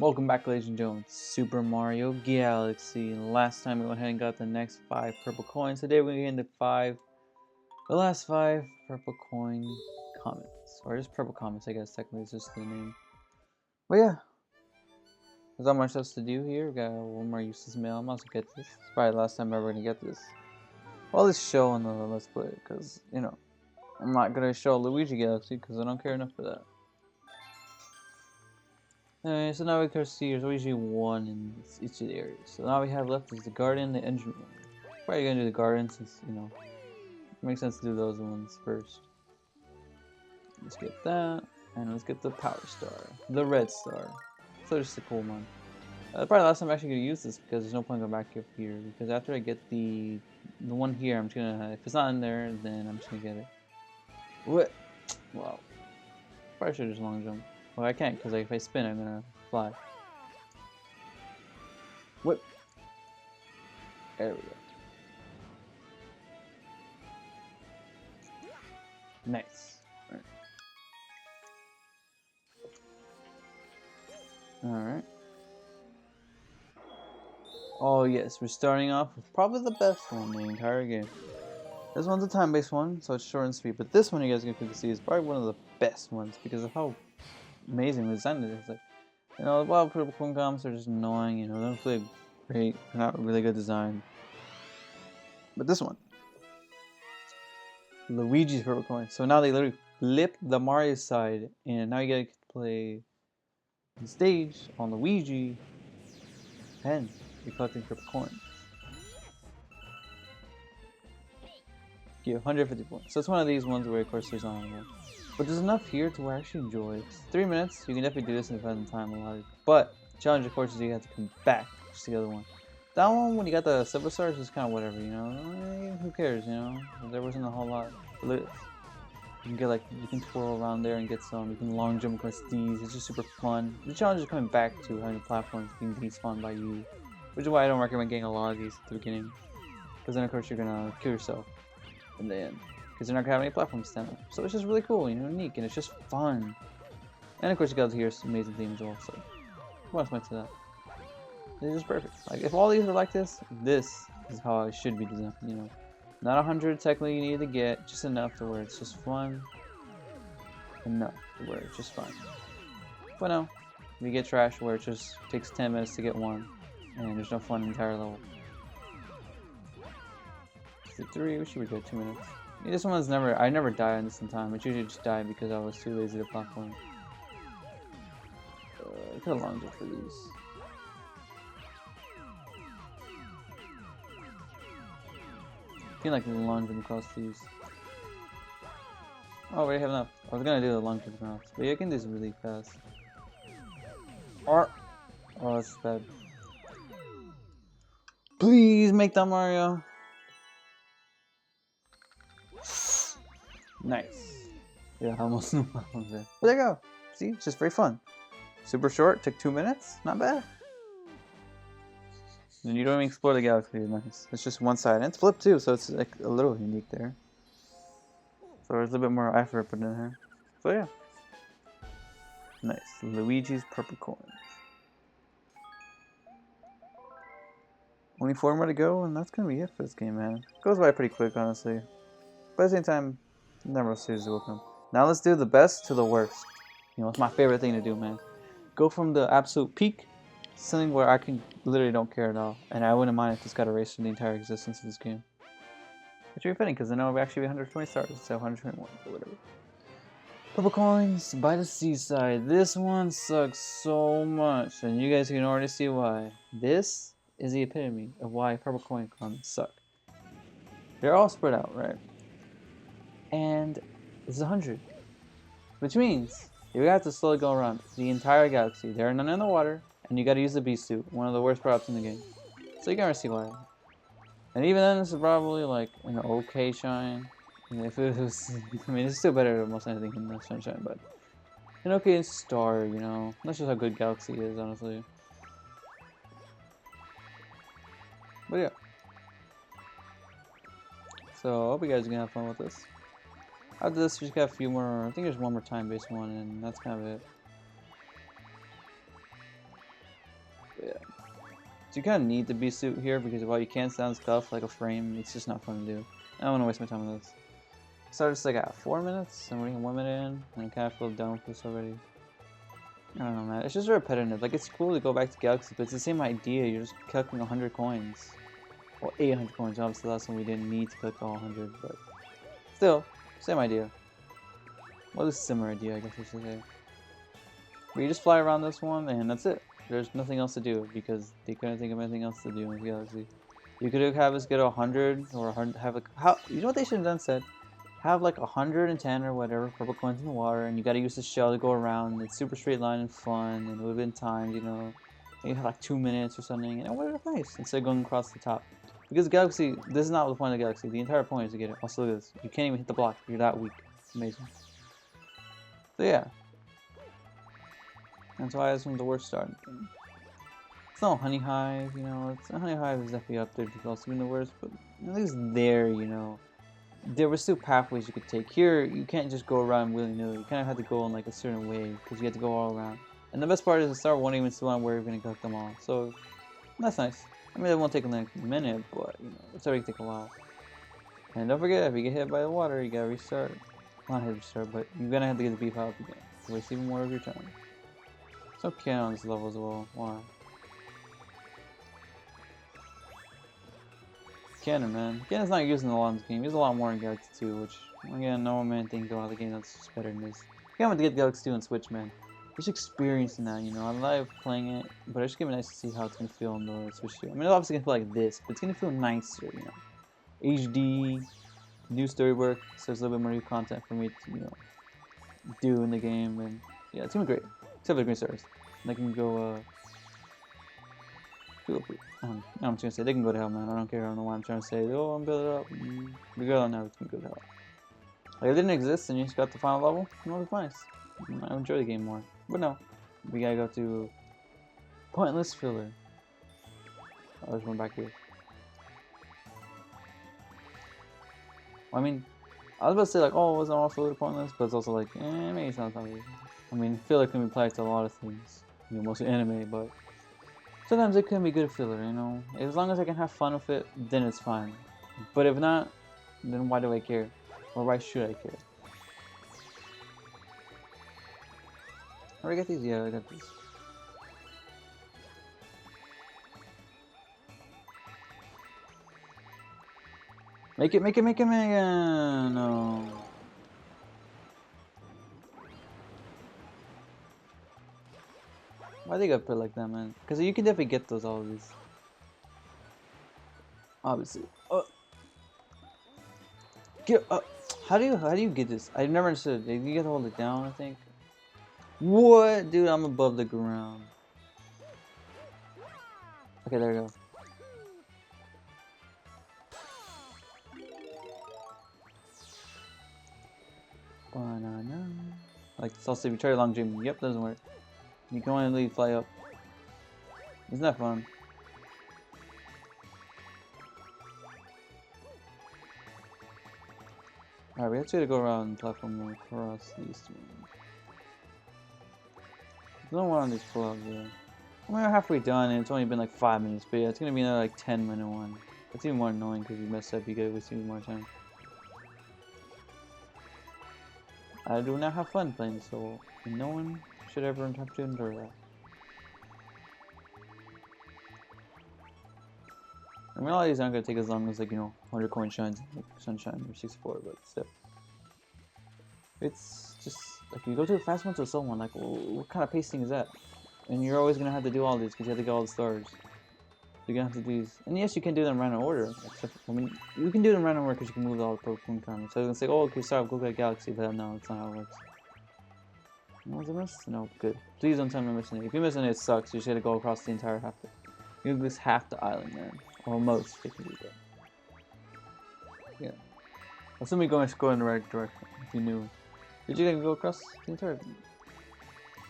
Welcome back, ladies and gentlemen, Super Mario Galaxy. Last time we went ahead and got the next 5 purple coins. Today we're getting the last 5 purple coin comments. Or just purple comments, I guess, technically it's just the name. But yeah, there's not much else to do here. We got one more useless mail. I'm also get this. It's probably the last time I'm ever gonna get this. Well, this show on the Let's Play, because, you know, I'm not gonna show Luigi Galaxy because I don't care enough for that. Anyway, so now we can see there's usually one in each of the areas. So now we have left is the garden, the engine room. Probably gonna do the garden since, you know, it makes sense to do those ones first. Let's get that, and let's get the power star, the red star. So just a cool one. Probably the last time I'm actually gonna use this because there's no point going back up here. Because after I get the one here, I'm just gonna, if it's not in there, then I'm just gonna get it. What? Wow. Probably should just long jump. Well, I can't because if I spin, I'm gonna fly. Whip. There we go. Nice. Alright. Oh yes, we're starting off with probably the best one in the entire game. This one's a time-based one, so it's short and sweet. But this one you guys can quickly see is probably one of the best ones because of how amazing the design is. Like, you know, the wild purple coin comps are just annoying. You know, they don't feel great. They're not really good design. But this one, Luigi's purple coin. So now they literally flip the Mario side, and now you get to play the stage on Luigi, and you're collecting purple coins. Get 150 points. So it's one of these ones where, of course, there's not enough. But there's enough here to where I actually enjoy it. It's 3 minutes. You can definitely do this in the time allotted. But the challenge, of course, is you have to come back to the other one. That one, when you got the silver stars, is kind of whatever, you know. Who cares, you know? There wasn't a whole lot. Look, you can get you can twirl around there and get some. You can long jump across these. It's just super fun. The challenge is coming back to having the platforms being despawned by you, which is why I don't recommend getting a lot of these at the beginning, because then of course you're gonna kill yourself in the end, because they're not gonna have any platforms stand up. So it's just really cool, you know, unique, and it's just fun. And of course you got to hear some amazing themes also. What else might say that? It's just perfect. Like, if all these are like this is how it should be designed, you know. Not 100 technically you need to get, just enough to where it's just fun. Enough to where it's just fun. But no, you get trash where it just takes 10 minutes to get one, and there's no fun in the entire level. 3, we should be good, 2 minutes. Yeah, this one's I never die on this in time. It's usually just die because I was too lazy to platform. I could have long jumped for these. I feel like long jump across these. Oh, we have enough. I was gonna do the long jump across, but yeah, I can do this really fast. Or, oh, that's bad. Please make that Mario. Nice. Yeah, I almost knew I was there. But there you go. See, it's just very fun. Super short, took 2 minutes. Not bad. And you don't even explore the galaxy. Nice. It's just one side, and it's flipped too, so it's like a little unique there. So there's a little bit more effort put in here. So yeah. Nice. Luigi's purple coins. Only 4 more to go, and that's gonna be it for this game, man. Goes by pretty quick, honestly. But at the same time, never seriously will come. Now let's do the best to the worst. You know, it's my favorite thing to do, man. Go from the absolute peak, something where I can literally don't care at all, and I wouldn't mind if this got erased from the entire existence of this game. Which would be fitting, because I know it'll actually be 120 stars instead of 121, or whatever. Purple coins by the seaside. This one sucks so much, and you guys can already see why. This is the epitome of why purple coin coins suck. They're all spread out, right? And it's 100. Which means you have to slowly go around the entire galaxy. There are none in the water, and you gotta use the beast suit, one of the worst props in the game. So you can already see why. And even then, this is probably like an okay shine. And if it was, I mean, it's still better than most anything in the sunshine, but an okay star, you know. That's just how good Galaxy is, honestly. But yeah. So I hope you guys are gonna have fun with this. After this, we just got a few more. I think there's one more time-based one, and that's kind of it. So you kind of need the beast suit here because while you can stand stuff like a frame, it's just not fun to do. I don't want to waste my time on this. Started just like at 4 minutes, and we're getting 1 minute in, and I kind of feel done with this already. I don't know, man. It's just repetitive. Like, it's cool to go back to Galaxy, but it's the same idea. You're just collecting 100 coins. Well, 800 coins. Obviously, last one we didn't need to collect all 100, but still, same idea. Well, it's a similar idea, I guess I should say. But you just fly around this one, and that's it. There's nothing else to do because they couldn't think of anything else to do in Galaxy. You could have us get 100 or 100. Have like how you know what they should have done? Said have like 110 or whatever purple coins in the water, and you got to use the shell to go around. It's super straight line and fun, and it would have been timed. You know, you have like 2 minutes or something, and it would have been nice instead of going across the top. Because Galaxy, this is not the point of Galaxy. The entire point is to get it. Also, look at this. You can't even hit the block. You're that weak. Amazing. So yeah. That's why it's one of the worst starting. It's not Honey Hive, you know. Honey Hive is definitely up there to also being the worst, but at least there, you know, there were still pathways you could take. Here, you can't just go around willy-nilly. You kind of have to go in like a certain way because you have to go all around. And the best part is the Star won't even still on where you're gonna collect them all. So that's nice. I mean, it won't take like a minute, but you know, it's already take a while. And don't forget, if you get hit by the water, you gotta restart. Not hit restart, but you're gonna have to get the beef out again. Waste even more of your time. It's okay on this level as well. Why? Cannon, man. Cannon's not using a lot in this game. He's a lot more in Galaxy 2, which, again, no man thinks about the game that's just better than this. I can't wait to get Galaxy 2 on Switch, man. Just experiencing that, you know. I love playing it, but it's gonna be nice to see how it's gonna feel on the Switch 2. I mean, it's obviously gonna feel like this, but it's gonna feel nicer, you know. HD, new story work, so there's a little bit more new content for me to, you know, do in the game, and yeah, it's gonna be great. Except for the green stars. They can go, I'm just gonna say, they can go to hell, man. I don't care. I don't know why I'm trying to say, oh, I'm building it up. We go now, it's gonna go to hell. Like, if it didn't exist and you just got the final level, it would be nice. I enjoy the game more. But no, we gotta go to Pointless Filler. Oh, there's one back here. Well, I mean, I was about to say, like, oh, wasn't all filler pointless? But it's also like, maybe it's not something. I mean, filler can be applied to a lot of things. You know, mostly anime, but sometimes it can be good filler, you know? As long as I can have fun with it, then it's fine. But if not, then why do I care? Or why should I care? How do I get these? Yeah, I got these. Make it, no. Why they gotta put it like that, man? Because you can definitely get those, all of these. Obviously. Get up. How do you get this? I've never understood. You get to hold it down, I think. What? Dude, I'm above the ground. Okay, there we go. Banana. Like, it's also if you try a long jump. Yep, doesn't work. You can only fly up. Isn't that fun? Alright, we have to go around platform one across these two. There's no one on these pull-ups yet. We're halfway done and it's only been like 5 minutes, but yeah, it's gonna be another like 10-minute one. It's even more annoying because you mess up, you gotta waste even more time. I do not have fun playing this level, and no one should ever have to endure that. I mean, all these aren't gonna take as long as, like, you know, 100 coin shines, like Sunshine or 64, but still. It's just, like, you go to a fast one to a slow one, like, what kind of pacing is that? And you're always gonna have to do all these because you have to get all the stars. You're gonna have to do these. And yes, you can do them in random order. Except, I mean, you can do them in random order because you can move all the Pokemon comments. So I was gonna say, oh, okay, sorry, go get Galaxy, but no, that's not how it works. Was I missed? No, good. Please don't tell me I'm missing it. If you're missing it, it sucks. You just gotta go across the entire half the. You lose half the island, man. Almost, if you do that. Yeah. Assuming you're going in the right direction. If you knew. Did you go across the entire thing?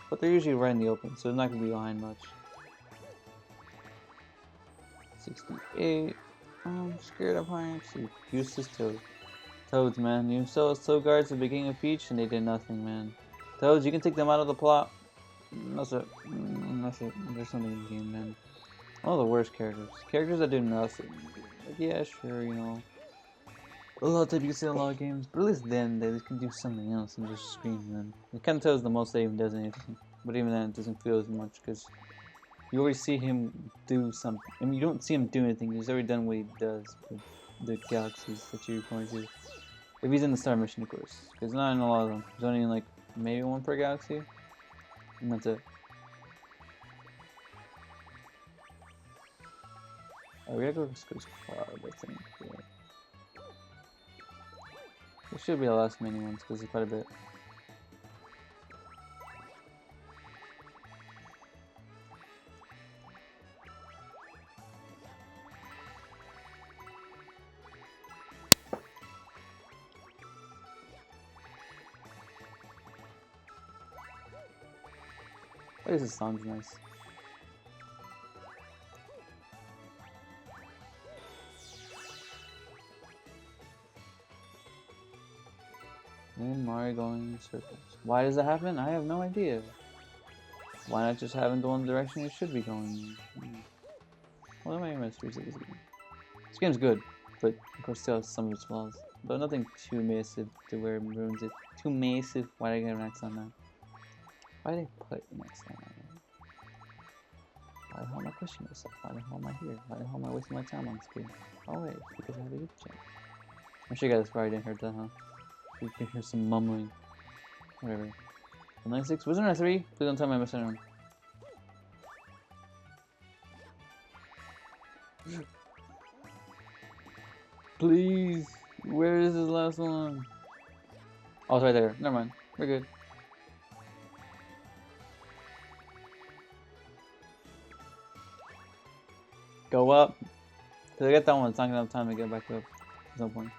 But they're usually right in the open, so they're not gonna be behind much. 68. I'm scared of heights. Useless Toad. Toads, man. You saw Toad guards at the beginning of Peach, and they did nothing, man. Toads, you can take them out of the plot. That's it. That's it. There's something in the game, man. One of the worst characters. Characters that do nothing. Like, yeah, sure, you know. A lot of times you can say a lot of games, but at least then they can do something else and just scream. And it kind of tells the most that he even does anything. But even then, it doesn't feel as much because you already see him do something. I mean, you don't see him do anything. He's already done what he does with the galaxies that you're going to. If he's in the star mission, of course, because not in a lot of them. There's only like maybe one per galaxy, and that's it. We gotta go to Scoot's Cloud, I think. Yeah. This should be the last mini ones because it's quite a bit. At least it sounds nice. And Mario going in circles. Why does that happen? I have no idea. Why not just have him go in the direction it should be going? What are my mysteries of this game? This game's good, but of course still has some of its flaws. But nothing too massive to where it ruins it. Too massive. Why did I get an X on that? Why did I put an X on that? Why the hell am I questioning myself? Why the hell am I here? Why the hell am I wasting my time on this game? Oh wait, because I have a good chance. I'm sure you guys probably didn't hear that, huh? You can hear some mumbling. Whatever. 96? Wasn't there a 3? Please don't tell me I missed anyone. Please! Where is this last one? Oh, it's right there. Never mind. We're good. Go up. Cause I get that one. It's not gonna have time to get back up. There's no point.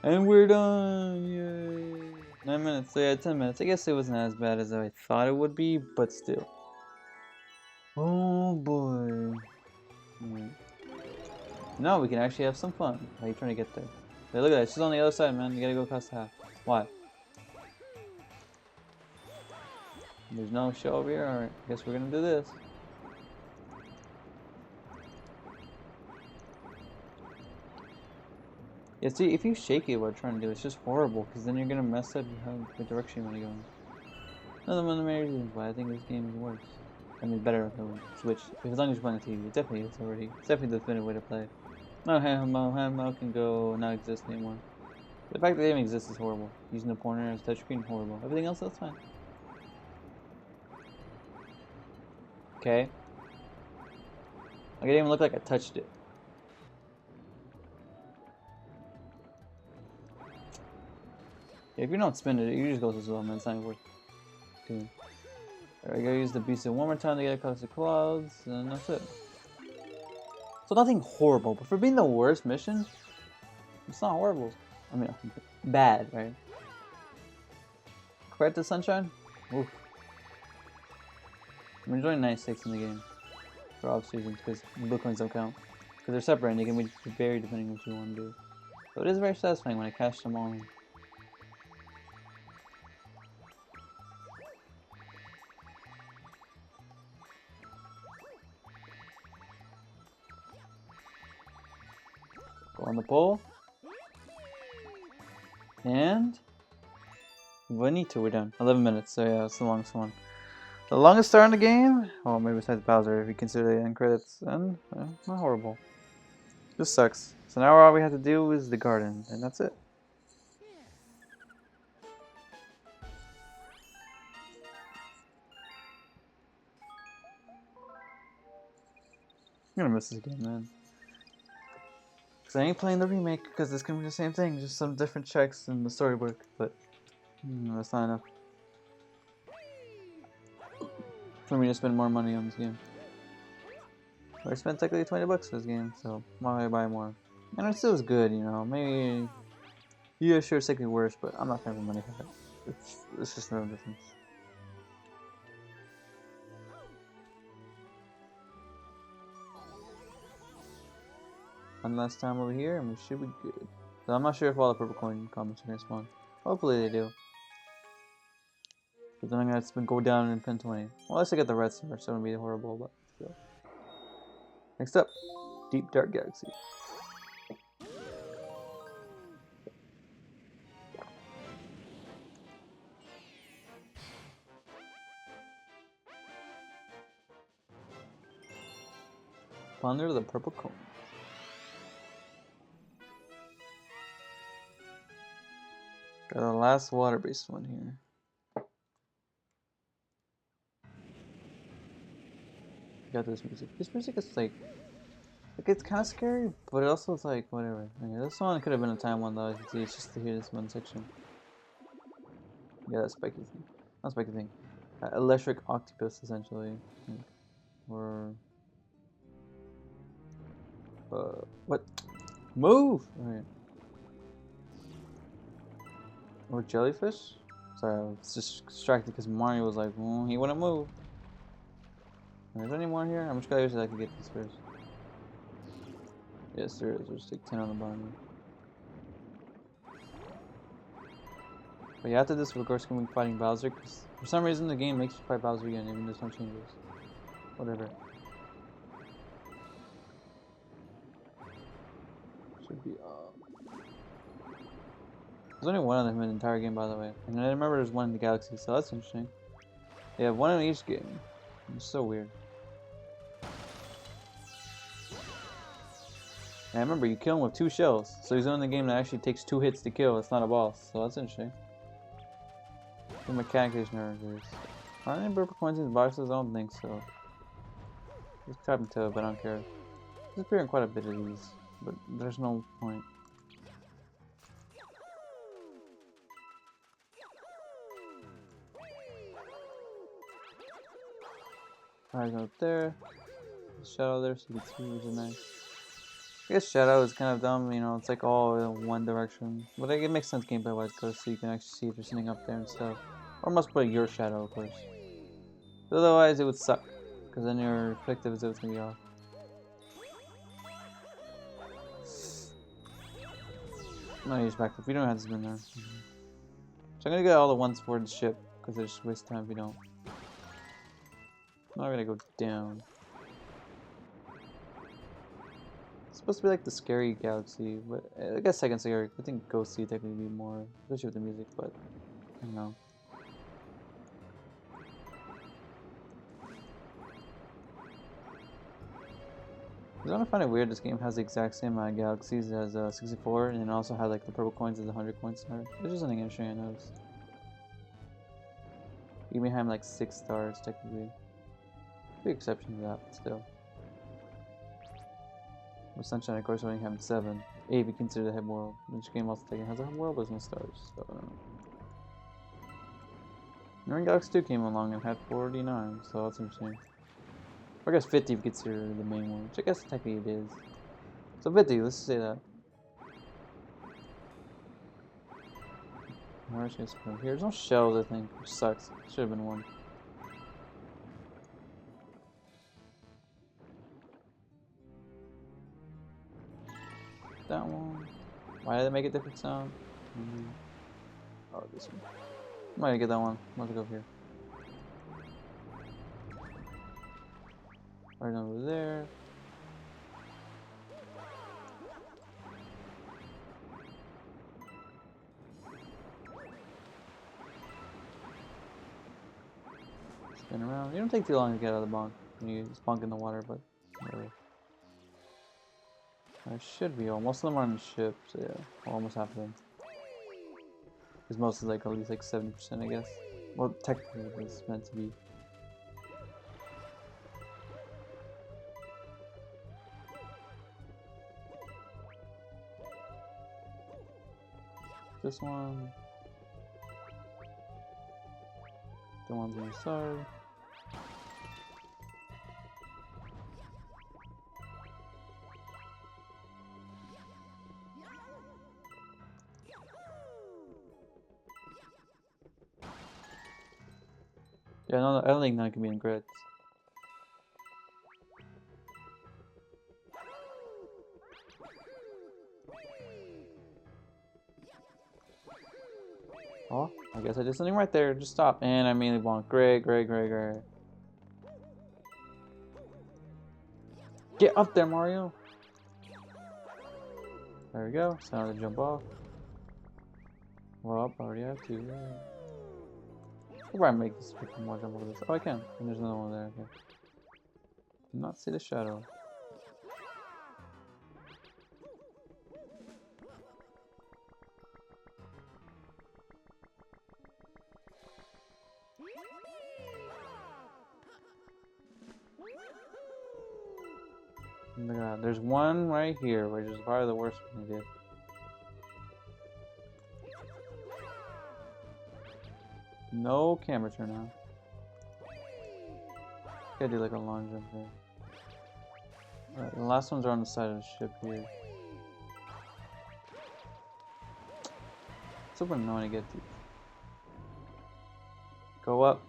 And we're done! Yay! 9 minutes. So yeah, 10 minutes. I guess it wasn't as bad as I thought it would be, but still. Oh boy. Right. Now we can actually have some fun. How are you trying to get there? Hey, look at that. It's just on the other side, man. You gotta go across the half. Why? There's no show over here? Alright. Guess we're gonna do this. Yeah, see, if you shake it while trying to do it, it's just horrible, because then you're gonna mess up the direction you want to go in. Another one of the main reasons why I think this game is worse. I mean, better on the Switch. If as long as you're playing on TV, it definitely is already. It's definitely the definitive way to play. No, handheld can go not exist anymore. The fact that they even exist is horrible. Using the pointer as touchscreen, horrible. Everything else, that's fine. Okay. Like, it didn't even look like I touched it. Yeah, if you don't spin it, you just go as well, man. It's not even worth doing. Alright, I gotta use the beast one more time to get across the clouds, and that's it. So nothing horrible, but for being the worst mission, it's not horrible. I mean, bad, right? Compared to Sunshine, oof. I'm enjoying 96 in the game for obvious reasons, because blue coins don't count. Because they're separate and they can be varied depending on what you want to do. So it is very satisfying when I catch them all. Go on the pole. And Bonito, we're done. 11 minutes, so yeah, it's the longest one. The longest star in the game? Well, maybe besides Bowser, if you consider the end credits. And, not horrible. This sucks. So now all we have to do is the garden, and that's it. I'm gonna miss this game, man. Because I ain't playing the remake, because it's gonna be the same thing, just some different checks in the storybook, but that's not enough for me to spend more money on this game. But I spent technically 20 bucks for this game, so why would I buy more? And it still was good, you know, maybe, yeah, sure, it's technically worse, but I'm not paying money for it. It's just no difference. One last time over here, and we should be good. So I'm not sure if all the purple coin comments are gonna spawn. Hopefully they do. But then I'm gonna go down and pin 20. Well, unless I get the red star, so it'll be horrible, but still. Next up, Deep Dark Galaxy. Ponder the Purple Cone. Got the last water-based one here. Got this music. This music is like it's kind of scary, but it also is like whatever. Okay, this one could have been a time one though. As you can see, it's just to hear this one section. Yeah, that spiky thing. Not spiky thing. Electric octopus, essentially. Or what? Move! Alright. Or jellyfish? Sorry, I was just distracted because Mario was like, he wouldn't move. Is there any more here? How much guys I can get these first? Yes, there is. There's like 10 on the bottom. But yeah, after this, we're of course going to be fighting Bowser, because for some reason the game makes you fight Bowser again, even there's no changes. Whatever. Should be There's only one of them in the entire game, by the way. And I remember there's one in the Galaxy, so that's interesting. They have one in each game. It's so weird. And I remember you kill him with 2 shells, so he's the only game that actually takes 2 hits to kill. It's not a boss, so that's interesting. The mechanic is nervous. Are there any purple coins in the boxes? I don't think so. Just tap into it, but I don't care. There's appearing quite a bit of these, but there's no point. Alright, go up there. Shadow there so you can see which is nice. I guess Shadow is kind of dumb, you know, it's like all in one direction. But it makes sense gameplay wise, because so you can actually see if there's something up there and stuff. Or must put your shadow, of course. But otherwise, it would suck, because then your reflective is gonna be off. I'm not use backup. We don't have this in there. So I'm gonna get all the ones for the ship, because it's just waste time if we don't. I'm not gonna go down. It's supposed to be like the scary galaxy, but I guess second scary. I think Ghosty technically would be more, especially with the music, but I don't know. I don't find it weird this game has the exact same galaxies as 64, and it also had like the purple coins as 100 coins. It's just something interesting I noticed. You may have like 6 stars technically. Big exception to that, but still. With Sunshine, of course, only having 7. 8 if you consider the head world. Which game also has a world with no stars, so I don't know. Marine Galaxy 2 came along and had 49, so that's interesting. I guess 50 if you consider the main one, which I guess technically it is. So 50, let's say that. There's no shells, I think, which sucks. Should have been one. That one. Why did they make a different sound? Oh, this one. I'm gonna get that one. I'm gonna go here. Right over there. Spin around. You don't take too long to get out of the bonk when you just bonk in the water, but whatever. I should be all. Most of them are on the ship, so yeah, well, almost half of them. Because most is like at least like 70%, I guess. Well, technically it's meant to be. This one. The ones on the side. Yeah, no, I don't think none can be in grids. Oh, I guess I did something right there. Just stop. And I immediately bonk. Great. Get up there, Mario. There we go. So now to jump off. Well, I already have to. I'll probably make this freaking more jump over this. Oh, I can. And there's another one there. Okay. Do not see the shadow. Oh my god, there's one right here, which is probably the worst one I did. No camera turn on. Gotta do like a long jump there. Alright, the last ones are on the side of the ship here. Super annoying to get to. Go up.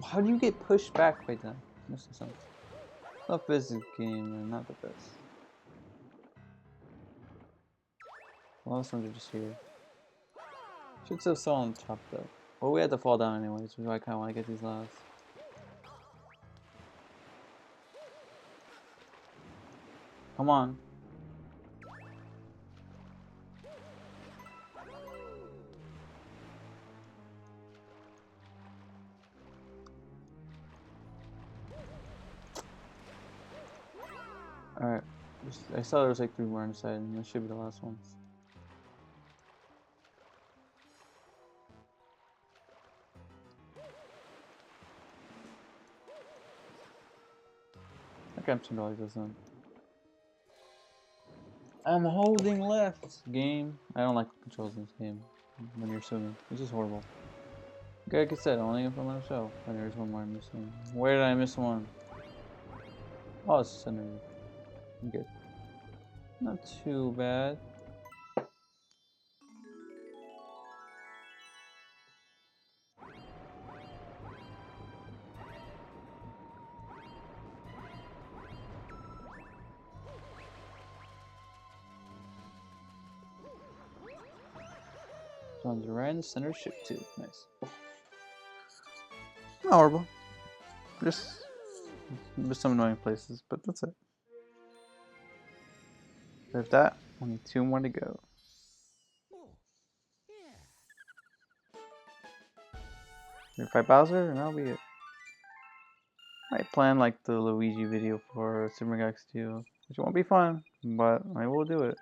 How do you get pushed back like that? Missing something. The physics game, man, not the best. The last ones are just here. Should still saw on top though. Well, we had to fall down anyways, which is why I kind of want to get these last. Come on. Alright. I saw there was like 3 more inside, and this should be the last ones. Okay, I'm $2 this one. I'm holding left, game. I don't like the controls in this game when you're swimming. It's just horrible. Like I said, only if I'm on a show. And there's one more I'm missing. Where did I miss one? Oh, it's center. I'm good. Not too bad. This one's right in the center of the ship too. Nice. Not horrible. Just some annoying places, but that's it. With that, only 2 more to go. Gonna fight Bowser, and that'll be it. Might plan like the Luigi video for Super Galaxy 2, which won't be fun, but I will do it.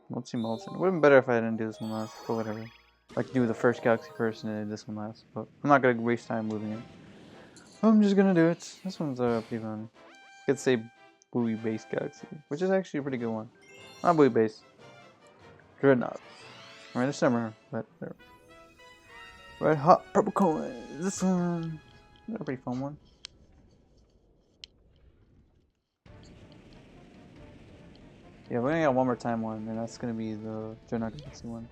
Multi Molten. It would have been better if I didn't do this one last, but whatever. Like do the first Galaxy first and then this one last, but I'm not gonna waste time moving it. I'm just gonna do it. This one's pretty fun. I could say Buoy Base Galaxy, which is actually a pretty good one. Not Buoy Base. Dreadnought. Right in the summer, but there. Red Hot Purple Coin. This one. A pretty fun one. Yeah, we're gonna get one more time one, and that's gonna be the Dreadnought Galaxy one.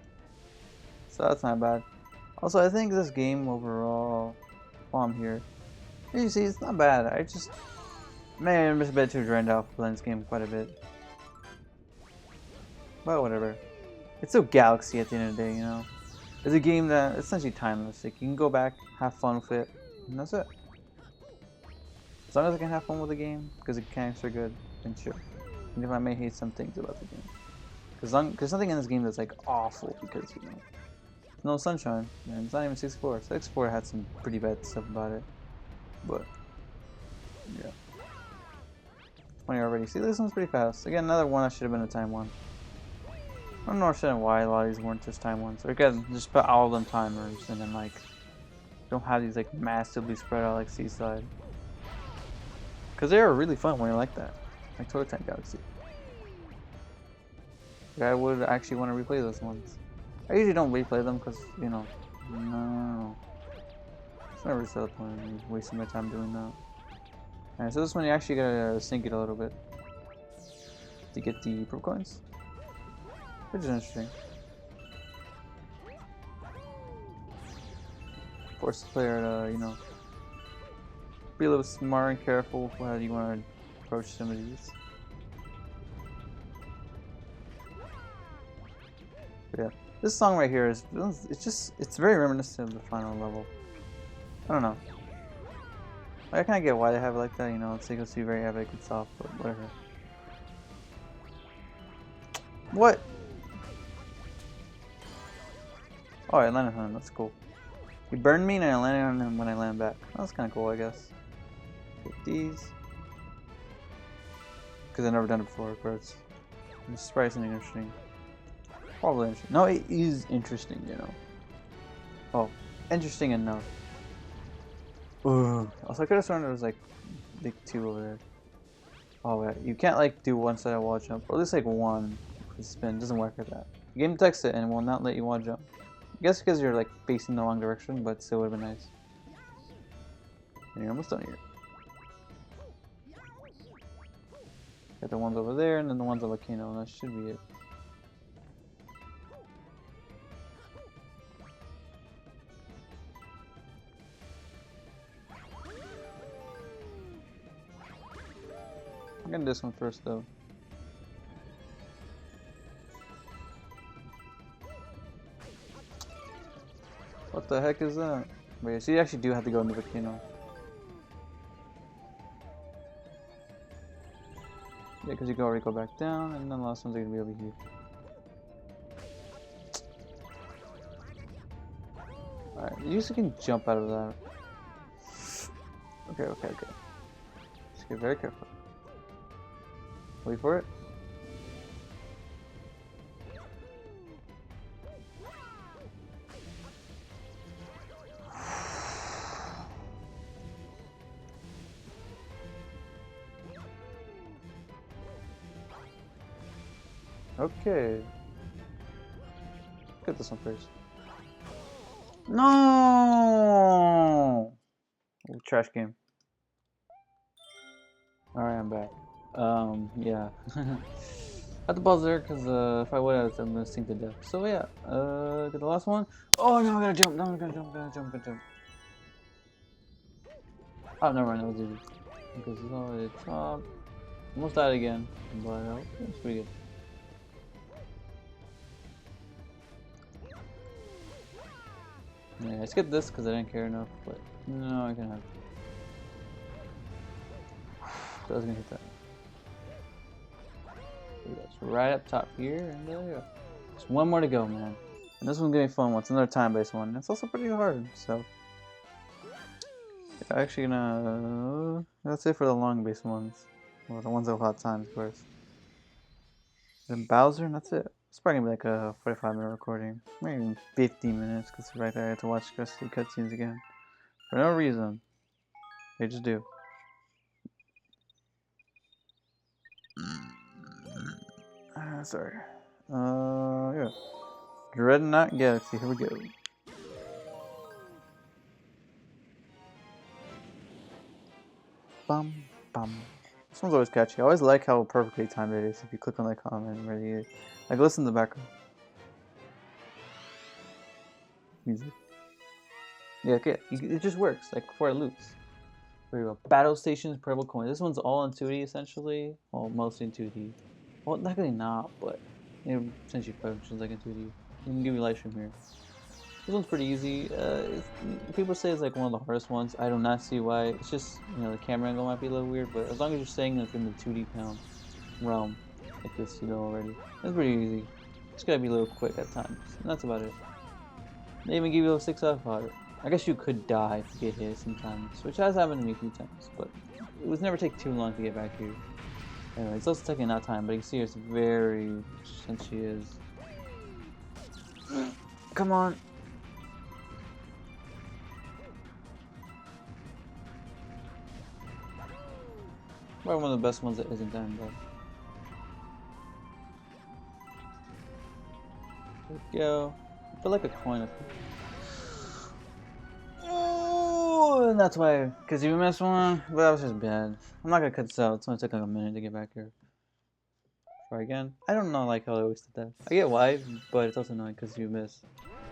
So that's not bad. Also, I think this game overall, while I'm here, you see, it's not bad. I just, man, I'm just a bit too drained out playing this game quite a bit. But whatever. It's still Galaxy at the end of the day, you know. It's a game that it's essentially timeless. Like you can go back, have fun with it, and that's it. As long as I can have fun with the game, because the mechanics are good, then sure. And if I may hate some things about the game, because there's nothing in this game that's like awful, because you know, no sunshine, and it's not even 64. 64 had some pretty bad stuff about it, but yeah. 20 already. See, this one's pretty fast. Again, another one that should have been a time one. I don't understand why a lot of these weren't just time ones. Or again, just put all of them timers, and then like don't have these like massively spread out like Seaside. Because they are really fun when you're like that, like Total Tank Galaxy. Like, I would actually want to replay those ones. I usually don't replay them because you know, no, it's never the point of me wasting my time doing that. Alright, so this one you actually gotta sink it a little bit to get the purple coins, which is interesting. Force the player to, you know, be a little smart and careful with how you want to approach some of these. But yeah, this song right here is, it's very reminiscent of the final level. I don't know. I kind of get why they have it like that, you know, it's supposed to be very epic and soft, but whatever. What? Oh, I landed on him, that's cool. He burned me and I landed on him when I land back. That's kind of cool, I guess. Get these. Because I've never done it before, of course. This is probably something interesting. Probably interesting. No, it is interesting, you know. Oh, interesting enough. Ooh. Also, I could have sworn there was like big 2 over there. Oh, yeah. You can't like do one side wall jump, or at least like one spin. It doesn't work like that. The game detects it and will not let you wall jump. I guess because you're like facing the wrong direction, but still would have been nice. And you're almost done here. Got the ones over there and then the ones on Volcano, and that should be it. I'm gonna do this one first though. What the heck is that? Wait, so you actually do have to go into the volcano. Yeah, because you can already go back down, and then the last one's gonna be over here. Alright, you usually can jump out of that. Okay. Just get very careful. Wait for it. Okay. Get this one first. No! Oh, trash game. Alright, I'm back. Yeah. I had to pause there because if I would, I'm gonna sink to death. So yeah, get the last one. Oh no, I gotta jump. No, I gotta jump. Oh, never mind. That was easy. Because it's already at the top. Almost died again, but it's pretty good. Yeah, I skipped this because I didn't care enough, but no, I can have. So I was gonna hit that. That's right up top here, and there we go. Just one more to go, man. And this one's gonna be fun. It's another time-based one. It's also pretty hard, so. Yeah, actually gonna. That's it for the long-based ones. Well, the ones that have hot times, of course. Then Bowser, and that's it. It's probably gonna be like a 45-minute recording. Maybe even 50 minutes, because right there I have to watch the rest of the cutscenes again. For no reason. They just do. Sorry. Yeah. Dreadnought Galaxy, here we go. Bum, bum. This one's always catchy. I always like how perfectly timed it is if you click on the comment. Really, like, listen to the background music. Yeah, okay. It just works, like, before it loops. There you go. Battle Stations, Purple Coin. This one's all in 2D, essentially. Well, mostly in 2D. Well, technically not, but it essentially functions like in 2D. You can give you live stream here. This one's pretty easy. People say it's like one of the hardest ones. I do not see why. It's just, you know, the camera angle might be a little weird, but as long as you're staying within the 2D pound realm, like this, you know already. It's pretty easy. Just gotta be a little quick at times. And that's about it. They even give you a 6 out of 5. I guess you could die if you get hit sometimes, which has happened to me a few times, but it would never take too long to get back here. Anyway, it's also taking that time, but you can see it's very, since she is. Come on. Probably one of the best ones that isn't done, but. There we go. I feel like a coin up here. Oh, and that's why, because you missed one, but that was just bad. I'm not gonna cut this out, it's only took like a minute to get back here. Try again. I don't know like how I wasted that. I get why, but it's also annoying because you missed.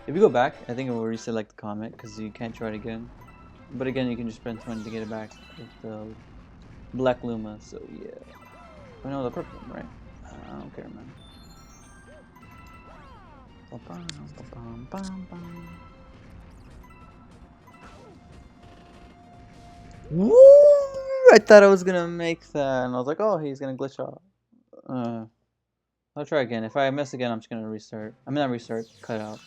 If you go back, I think it will reset like the comment because you can't try it again. But again, you can just spend 20 to get it back with the Black Luma, so yeah. I know the purple one, right? I don't care, man. Woo! I thought I was gonna make that, and I was like, oh, he's gonna glitch off. I'll try again. If I miss again, I'm just gonna restart. I mean, not restart, cut out.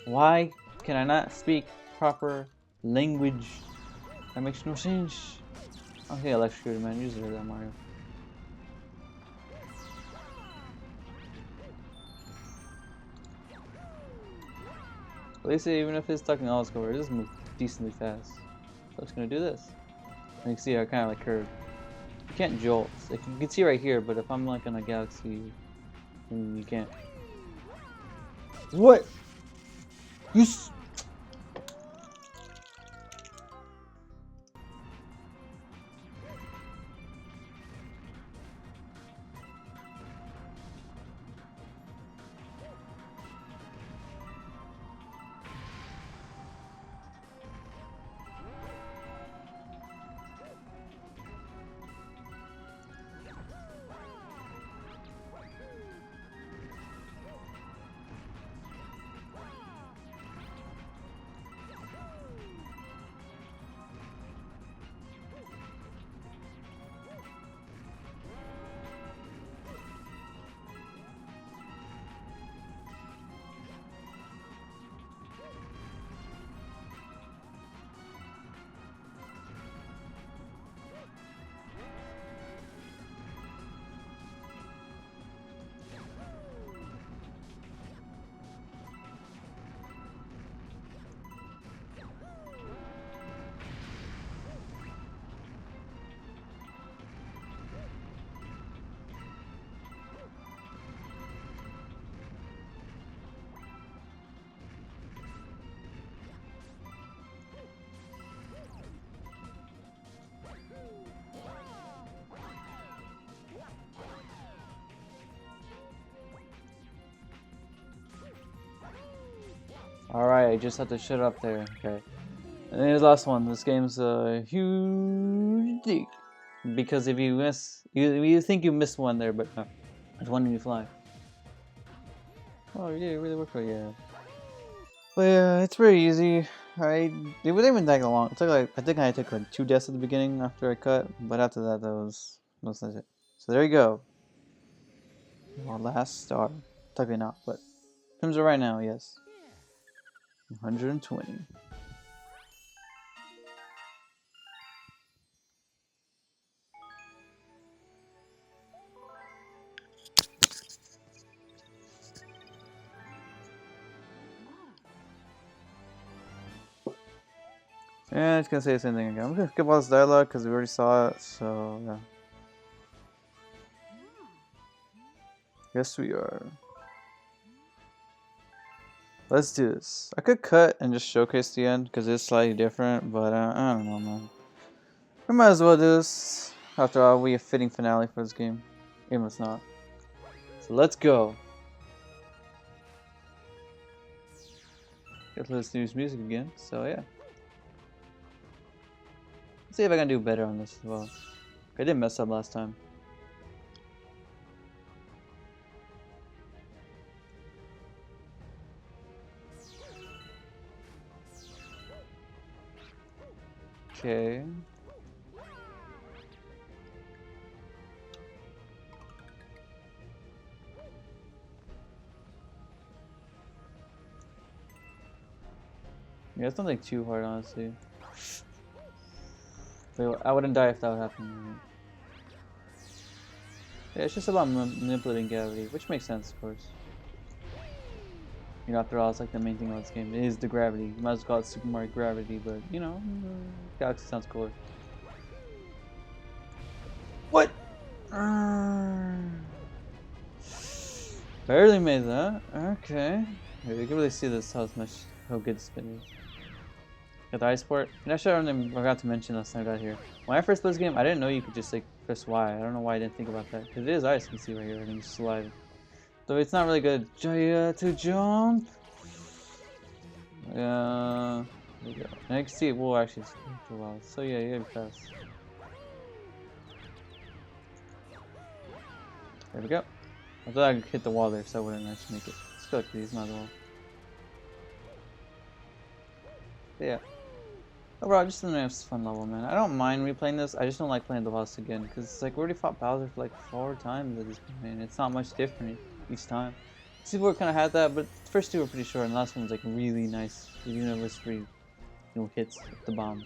Why can I not speak proper language? That makes no sense. Okay, electrocuted, man. You deserve that, Mario. At least even if it's stuck in all score, it does move decently fast. So I'm just gonna do this. And you can see I kind of like curved. You can't jolt. Like, you can see right here, but if I'm like on a galaxy, then you can't. What? You. Alright, I just have to shut up there. Okay. And then the last one. This game's a huge deal. Because if you miss, you think you missed one there, but no. There's one when you fly. Oh, yeah, it really worked for you. Yeah. But yeah, it's pretty easy. It wouldn't even take long. It took like, I think I took like 2 deaths at the beginning after I cut, but after that, that was it. So there you go. Our last star. Technically not, but in terms of right now, yes. 120. Yeah, it's gonna say the same thing again. I'm gonna skip all this dialogue because we already saw it, so yeah. Yes, we are. Let's do this. I could cut and just showcase the end because it's slightly different, but I don't know, man. We might as well do this. After all, we have a fitting finale for this game. Even if it's not. So let's go. Let's use music again, so yeah. Let's see if I can do better on this as well. I didn't mess up last time. Okay. Yeah, it's nothing too hard, honestly. I wouldn't die if that would happen. Yeah, it's just about manipulating gravity, which makes sense, of course. You know, after all, it's like the main thing about this game. It is the gravity. You might as well call it Super Mario Gravity, but you know, Galaxy sounds cooler. What? Barely made that. Okay. Yeah, you can really see this how good this spin is. Got the ice port. And actually, I forgot to mention last time I got here. When I first played this game, I didn't know you could just like press Y. I don't know why I didn't think about that. Because it is ice, you can see right here, and you slide. So it's not really good to jump. There we go. And I can see it will actually spin for a while. So yeah, you gotta be fast. There we go. I thought I could hit the wall there, so I wouldn't actually make it. Let's go these, might as well. Yeah. Overall, just a nice fun level, man. I don't mind replaying this. I just don't like playing the boss again because it's like we already fought Bowser for like 4 times at this point, and it's not much different each time. Super kind of had that, but the first two were pretty short, and the last one was like really nice. The universe free, hits with the bomb,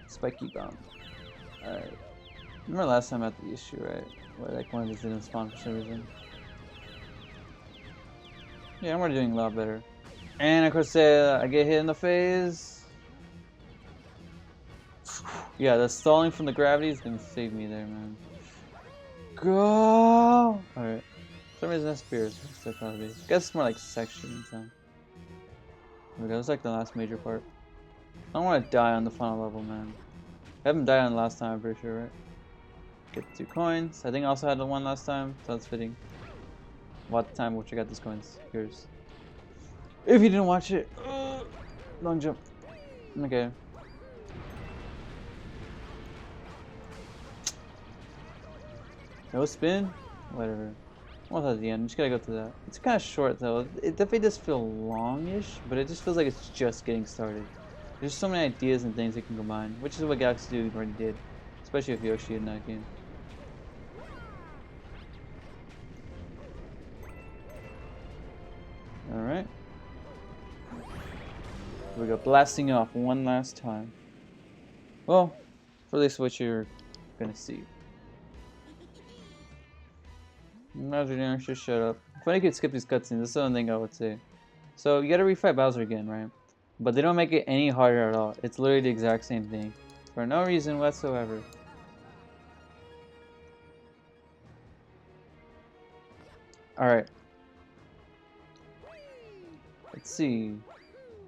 spiky bomb. All right. Remember last time I had the issue, right? Where like one of these didn't spawn for some reason. Yeah, I'm already doing a lot better. And of course, I get hit in the face. Yeah, the stalling from the gravity is gonna save me there, man. Go! Alright. For some reason, that's spears. Still probably. I guess it's more like sections. Here we go. It's like the last major part. I don't want to die on the final level, man. I haven't died on the last time, I'm pretty sure, right? Get 2 coins. I think I also had the one last time, so that's fitting. Watch the time, we'll check out these coins. Here's. If you didn't watch it, long jump. Okay. No spin? Whatever. Almost at the end. Just gotta go to that. It's kind of short though. It definitely does feel longish, but it just feels like it's just getting started. There's so many ideas and things that can combine, which is what Galaxy 2 already did, especially with Yoshi in that game. Alright. We go blasting off one last time. Well, for this, what you're gonna see. Imagine, just shut up. If I could skip these cutscenes, that's the only thing I would say. So you gotta refight Bowser again, right? But they don't make it any harder at all. It's literally the exact same thing. For no reason whatsoever. Alright. Let's see.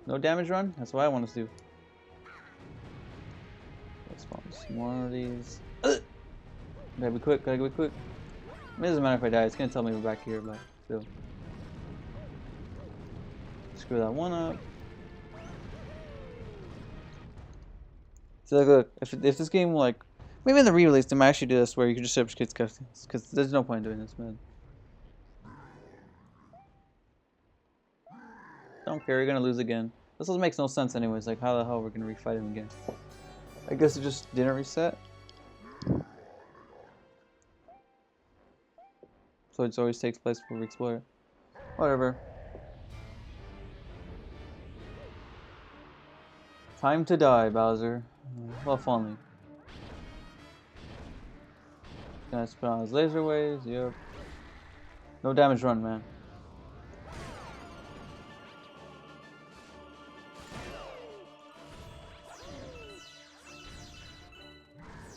No damage run? That's what I want to do. Let's spawn some more of these. Gotta be quick, gotta be quick. It doesn't matter if I die, it's gonna tell me we're back here, but still. Screw that one up. So look, if this game like, maybe in the re-release they might actually do this where you can just set up kids cutscenes, because there's no point in doing this, man. Don't care, you're gonna lose again. This makes no sense anyways, like how the hell we're gonna refight him again? I guess it just didn't reset. So it always takes place before we explore it. Whatever. Time to die, Bowser. Well, if only. Gonna spin on his laser waves, yep. No damage run, man.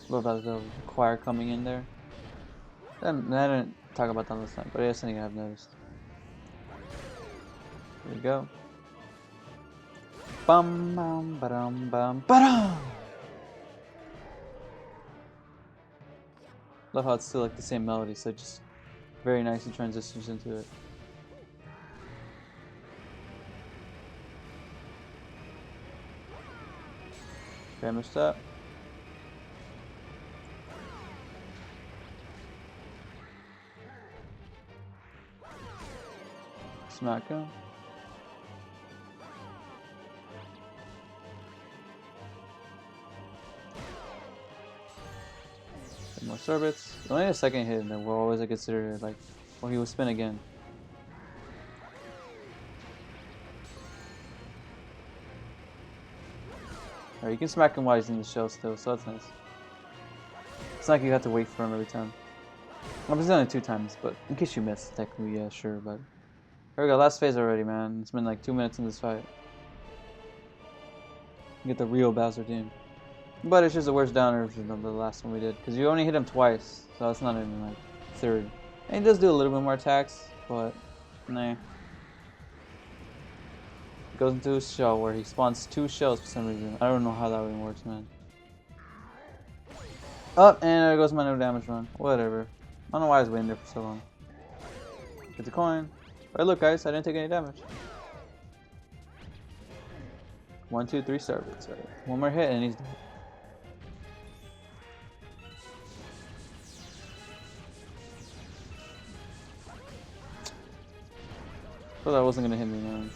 What about the choir coming in there? I didn't talk about that last time, but it's something I've noticed. Here we go. Bum bum ba-dum bum ba-dum! Love how it's still like the same melody, so it just very nicely transitions into it. Okay, I missed that. Smack him. More sorbets. Only a second hit, and then we'll always consider it like, well, he will spin again. Alright, you can smack him while he's in the shell still, so that's nice. It's not like you have to wait for him every time. Obviously only 2 times, but in case you missed, technically, yeah, sure, but... Here we go, last phase already, man. It's been like 2 minutes in this fight. Get the real Bowser team. But it's just a worse down version of the last one we did, because you only hit him twice, so it's not even like 3rd. And he does do a little bit more attacks, but nah. Goes into his shell where he spawns 2 shells for some reason. I don't know how that even works, man. Oh, and there goes my no damage run. Whatever. I don't know why I was waiting there for so long. Get the coin. Alright, look guys, I didn't take any damage. 1, 2, 3 star bits. Right. One more hit and he's dead. Thought that wasn't gonna hit me, man.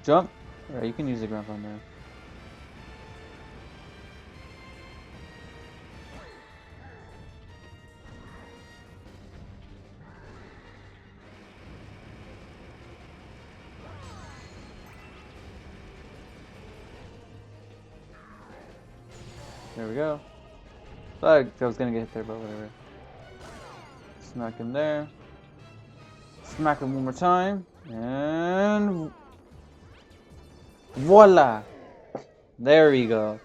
Jump. Alright, you can use the ground pound there. There we go. Thought I was gonna get hit there, but whatever. Smack him there. Smack him one more time. And voila! There we go.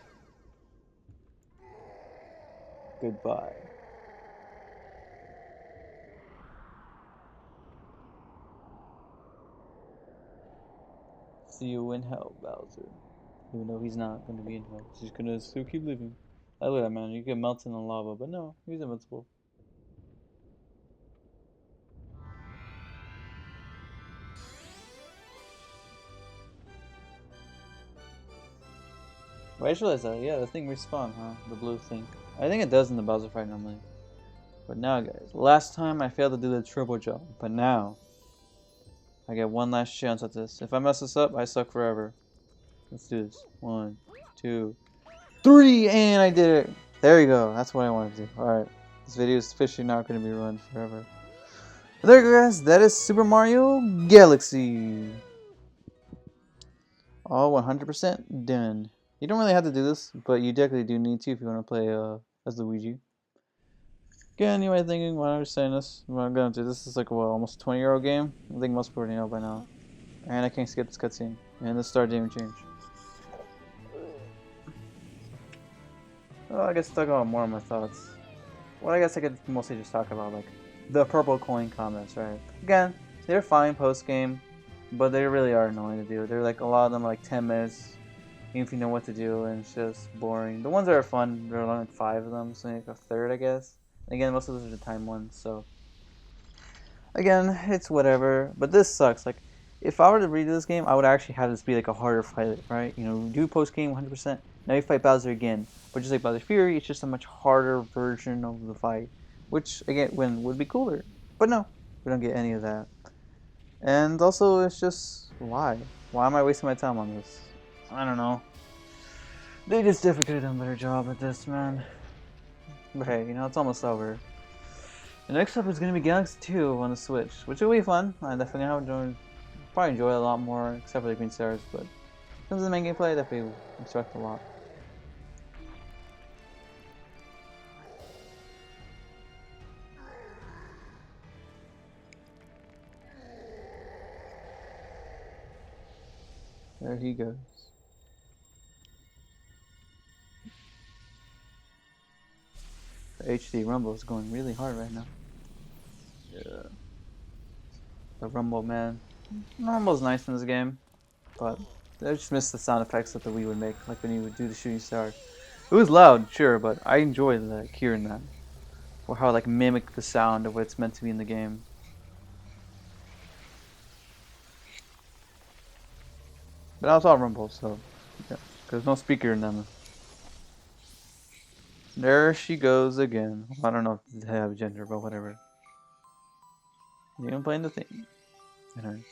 Goodbye. See you in hell, Bowser. Even though he's not gonna be in hell. He's just gonna still keep living. I look at that man, you get melted in the lava, but no, he's invincible. But I just realized that, yeah, the thing respawned, huh? The blue thing. I think it does in the Bowser fight normally. But now, guys, last time I failed to do the turbo jump, but now I get one last chance at this. If I mess this up, I suck forever. Let's do this. 1, 2, 3, and I did it. There you go. That's what I wanted to do. Alright. This video is officially not going to be run forever. But there you go, guys. That is Super Mario Galaxy. All 100% done. You don't really have to do this, but you definitely do need to if you want to play as Luigi. Again, you might be thinking, why am I saying this? What I'm going to do, this is like, what, almost a 20-year-old game? I think most people already know by now. And I can't skip this cutscene. And the start didn't even change. Well, I guess talk about more of my thoughts. Well, I guess I could mostly just talk about, like, the purple coin comments, right? Again, they're fine post-game, but they really are annoying to do. They're like, a lot of them are like 10 minutes, even if you know what to do, and it's just boring. The ones that are fun, there are only like 5 of them, so like a third, I guess. Again, most of those are the time ones, so again, it's whatever. But this sucks. Like, if I were to redo this game, I would actually have this be like a harder fight, right? You know, do post game 100%. Now you fight Bowser again, but just like Bowser Fury, it's just a much harder version of the fight, which again, would be cooler. But no, we don't get any of that. And also, it's just why? Why am I wasting my time on this? I don't know. They just definitely could have done a better job at this, man. But hey, you know, it's almost over. The next up is going to be Galaxy 2 on the Switch, which will be fun. I definitely probably enjoy it a lot more, except for the green stars, but in terms of the main gameplay, I definitely expect a lot. There he goes. The HD Rumble is going really hard right now. Yeah. The Rumble, man. Rumble's nice in this game, but I just miss the sound effects that the Wii would make, like when you would do the shooting star. It was loud, sure, but I enjoyed like hearing that, or how it, like mimic the sound of what it's meant to be in the game. But now it's all Rumble, so yeah, there's no speaker in them. There she goes again. I don't know if they have gender, but whatever. Even playing the thing. Anyway.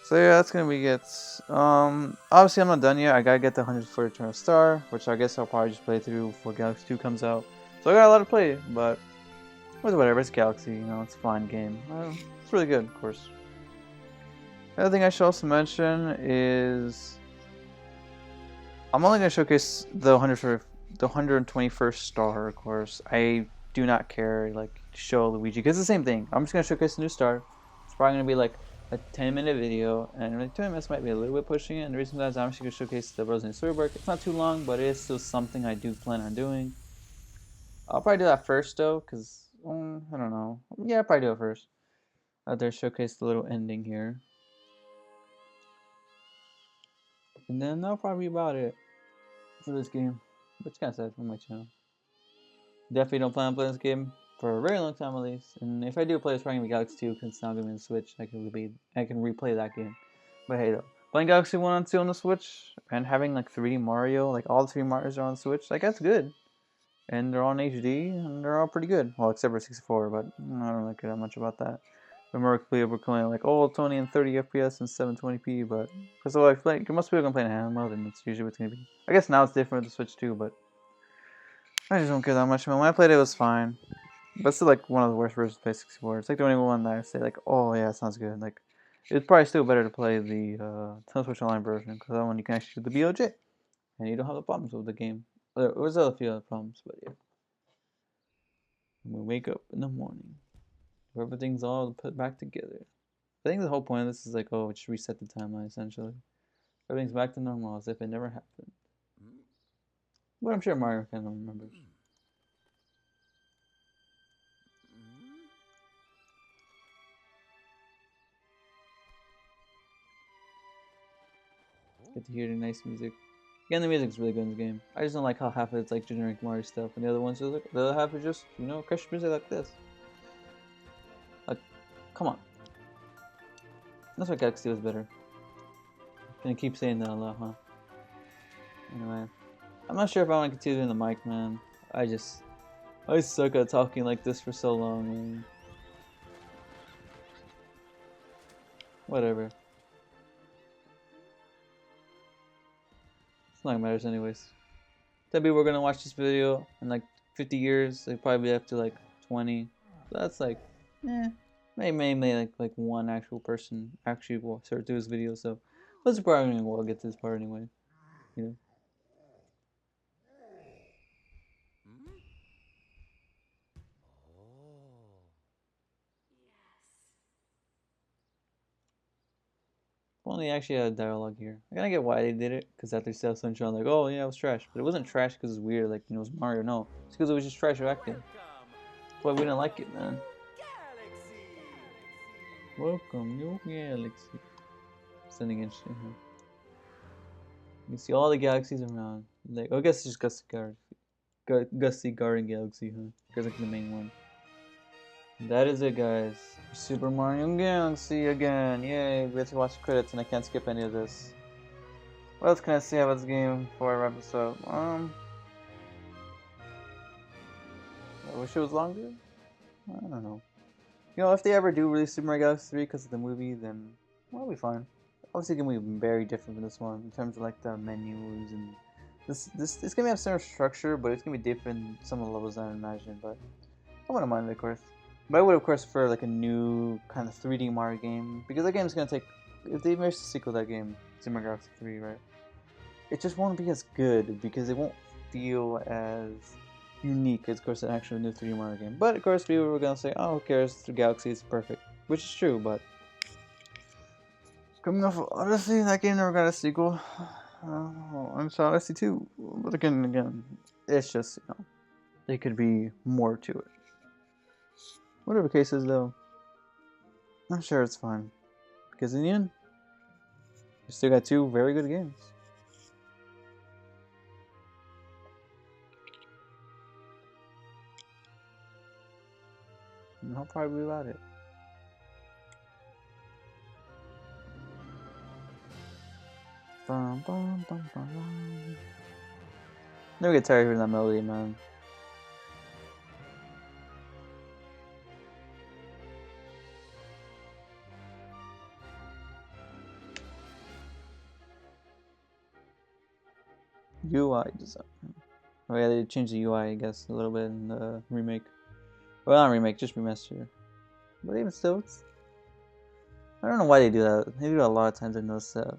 So yeah, that's gonna be it. Obviously I'm not done yet. I gotta get the 100 for Eternal Star, which I guess I'll probably just play through before Galaxy 2 comes out. So I got a lot to play, but whatever. It's Galaxy, you know, it's a fun game. It's really good, of course. The other thing I should also mention is I'm only gonna showcase the 121st star, of course. I do not care like to show Luigi because it's the same thing. I'm just gonna showcase the new star. It's probably gonna be like a 10-minute video, and like 20 minutes might be a little bit pushing it. And the reason for that is I'm actually gonna showcase the Rosalina storybook. It's not too long, but it is still something I do plan on doing. I'll probably do that first though, cause I don't know. Yeah, I'll probably do it first. I'll showcase the little ending here, and then that'll probably be about it for this game. But it's kind of sad on my channel. Definitely don't plan on playing this game for a very long time at least. And if I do play, it's probably gonna be Galaxy 2 because it's now gonna be on the Switch. I can replay that game. But hey though, playing Galaxy 1 and 2 on the Switch and having like 3D Mario, like all the 3 Marios are on the Switch, like that's good. And they're all in HD and they're all pretty good. Well, except for 64, but I don't really care that much about that. remember people complaining like, oh, it's only in 30 FPS and 720p, but because of like most people complain handheld, and it's usually what's gonna be. I guess now it's different with the Switch too, but I just don't care that much. Man, when I played it, it was fine, but it's still like one of the worst versions of Play 64. It's like the only one that I say like, oh yeah, it sounds good. Like, it's probably still better to play the Nintendo Switch Online version because that one you can actually do the BOJ, and you don't have the problems with the game. There was a few other problems, but yeah. When we wake up in the morning, where everything's all put back together. I think the whole point of this is like, oh, just reset the timeline essentially. Everything's back to normal as if it never happened. But I'm sure Mario kind of remembers. Get to hear the nice music. Again, the music's really good in this game. I just don't like how half of it's like generic Mario stuff, and the other ones are like, the other half is just, you know, Christian music like this. Like, come on. That's why Galaxy was better. Gonna keep saying that a lot, huh? Anyway, I'm not sure if I want to continue doing the mic, man. I suck at talking like this for so long, man. Whatever. It's not matters anyways. Tell people we're gonna watch this video in like 50 years. They probably be up to like 20. So that's like, maybe like one actual person actually will start to do this video. So let's probably we'll get to this part anyway. You know. If only they actually had a dialogue here. I kind of get why they did it, because after South Sunshine, like, oh yeah, it was trash, but it wasn't trash because it's weird, like, you know, it was Mario. No, it's because it was just trash acting. That's why we didn't like it, man. Welcome, new galaxy. Sending in shit. Huh? You can see all the galaxies around. Like, I guess it's just Gusty Garden Galaxy, huh? Because it's like the main one. That is it, guys. Super Mario Galaxy again. Yay, we have to watch the credits and I can't skip any of this. What else can I say about this game before I wrap this up? I wish it was longer? I don't know. You know, if they ever do release Super Mario Galaxy 3 because of the movie, then well, it'll be fine. Obviously, it's gonna be very different from this one in terms of like the menus and it's gonna have similar structure, but it's gonna be different in some of the levels than I imagined. But I wouldn't mind it, of course. But I would, of course, prefer like a new kind of 3D Mario game because that game is gonna take. If they make a sequel to that game, Super Mario Galaxy 3, right? It just won't be as good because it won't feel as unique as, of course, an actual new 3D Mario game. But of course, people were gonna say, "Oh, who cares? The Galaxy is perfect," which is true. But coming off of Odyssey, that game never got a sequel. I'm sorry, Odyssey 2. But again, it's just, you know, there could be more to it. Whatever the case is, though, I'm sure it's fine. Because in the end, you still got two very good games. And I'll probably be about it. Bum, bum, bum, bum, bum. Never get tired of hearing that melody, man. UI design. Oh yeah, they changed the UI, I guess, a little bit in the remake. Well, not remake, just remaster. But even still, I don't know why they do that. They do that a lot of times. I noticed that.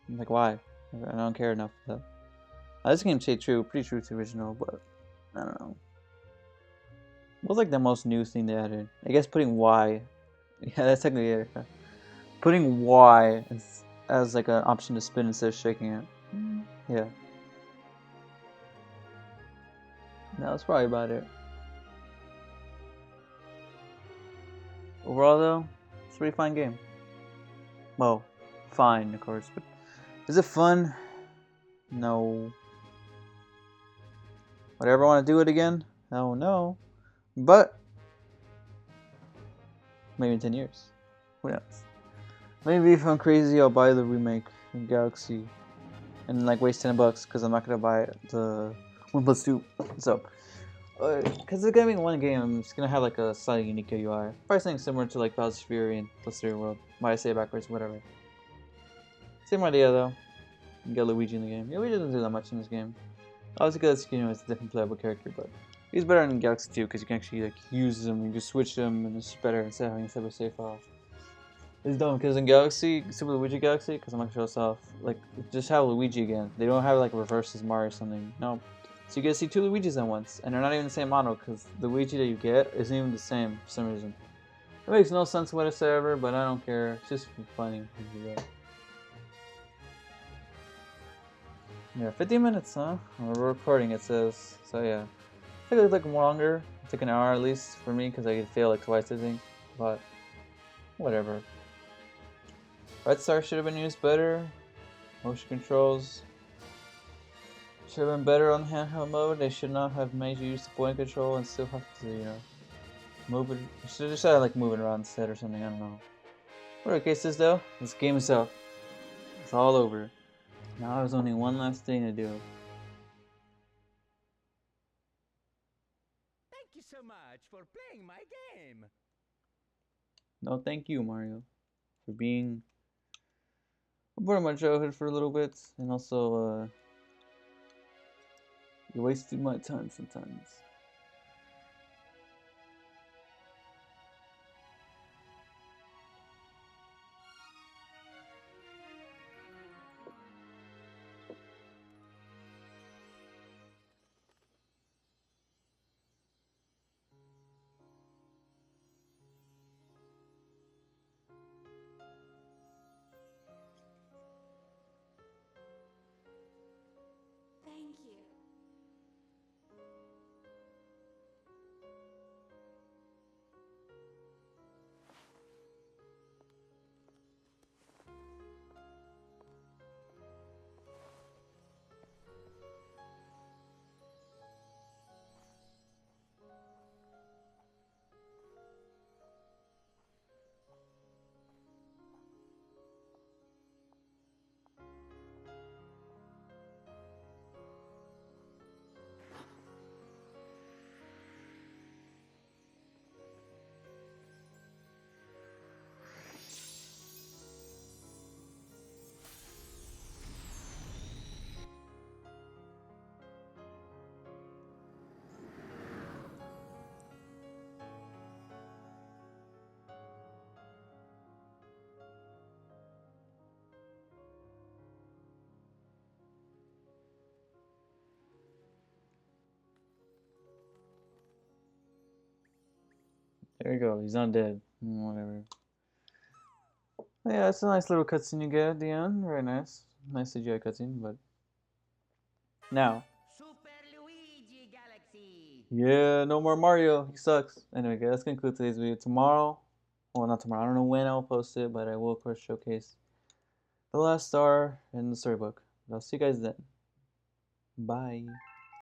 I'm like, why? I don't care enough for that. This game stayed pretty true to the original, but I don't know. What's like the most new thing they added? I guess putting Y. Yeah, that's technically it. Putting Y as like an option to spin instead of shaking it. Yeah. No, that's probably about it. Overall, though, it's a pretty fun game. Well, fine, of course, but is it fun? No. Would I ever want to do it again? Oh no. But maybe in 10 years. Who knows? Maybe if I'm crazy, I'll buy the remake in Galaxy and like waste $10 because I'm not gonna buy the 1+2. So Because it's gonna be one game, it's gonna have like a slightly unique UI. Probably something similar to like Bowser's Fury and Blissey World. Why I say it backwards, whatever. Same idea though. You get Luigi in the game. Yeah, Luigi doesn't do that much in this game. Obviously, because it's a different playable character, but he's better in Galaxy 2 because you can actually like use him, you can switch them, and it's better instead of having a save file. It's dumb because in Galaxy, Super Luigi Galaxy, because I'm not gonna show this off, like just have Luigi again. They don't have like reverse as Mario or something. No. So you get to see two Luigis at once, and they're not even the same model because the Luigi that you get isn't even the same for some reason. It makes no sense whatsoever, but I don't care. It's just funny. Yeah, 50 minutes, huh? We're recording, it says. So yeah. I think it took longer. It took an hour at least for me because I could fail like twice, I think. But whatever. Red Star should have been used better. Motion controls should have been better on handheld mode. They should not have made you use the point control and still have to, you know, move it. You should just have like moving around instead or something. I don't know. Whatever the case is though, this game is out. It's all over. Now there's only one last thing to do. Thank you so much for playing my game. No, thank you, Mario, for being a part of my childhood for a little bit, and also you wasted my time sometimes. Thank you. There you go. He's not dead. Whatever. Yeah, it's a nice little cutscene you get at the end. Very nice. Nice CGI cutscene, but now. Super Luigi Galaxy. Yeah, no more Mario. He sucks. Anyway, guys, let's conclude today's video. Tomorrow, well, not tomorrow. I don't know when I'll post it, but I will, of course, showcase the last star in the storybook. I'll see you guys then. Bye.